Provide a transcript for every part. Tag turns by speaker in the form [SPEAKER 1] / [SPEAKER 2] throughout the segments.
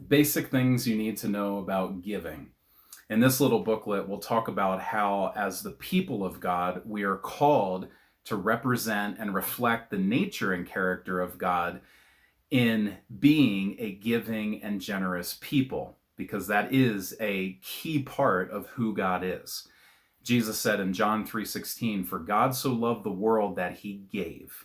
[SPEAKER 1] Basic things you need to know about giving. In this little booklet, we'll talk about how, as the people of God, we are called to represent and reflect the nature and character of God in being a giving and generous people, because that is a key part of who God is. Jesus said in John 3:16, "For God so loved the world that he gave."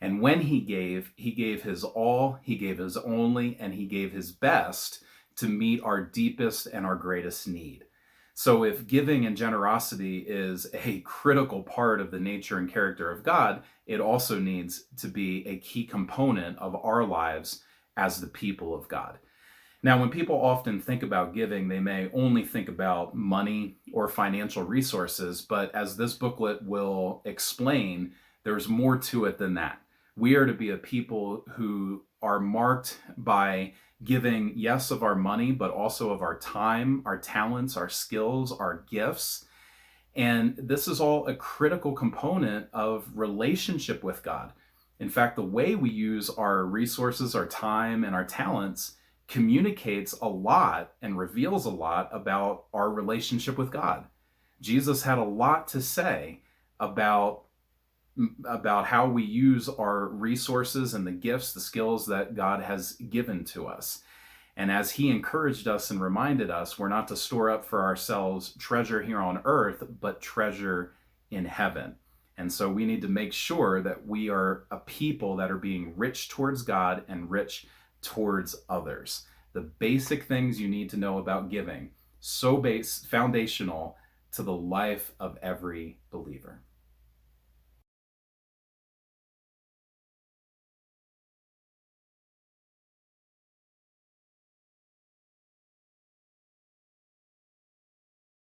[SPEAKER 1] And when he gave his all, he gave his only, and he gave his best to meet our deepest and our greatest need. So, if giving and generosity is a critical part of the nature and character of God, it also needs to be a key component of our lives as the people of God. Now, when people often think about giving, they may only think about money or financial resources, but as this booklet will explain, there's more to it than that. We are to be a people who are marked by giving, yes, of our money, but also of our time, our talents, our skills, our gifts. And this is all a critical component of relationship with God. In fact, the way we use our resources, our time, and our talents communicates a lot and reveals a lot about our relationship with God. Jesus had a lot to say about how we use our resources and the gifts, the skills that God has given to us. And as he encouraged us and reminded us, we're not to store up for ourselves treasure here on earth, but treasure in heaven. And so we need to make sure that we are a people that are being rich towards God and rich towards others. The basic things you need to know about giving, so foundational to the life of every believer.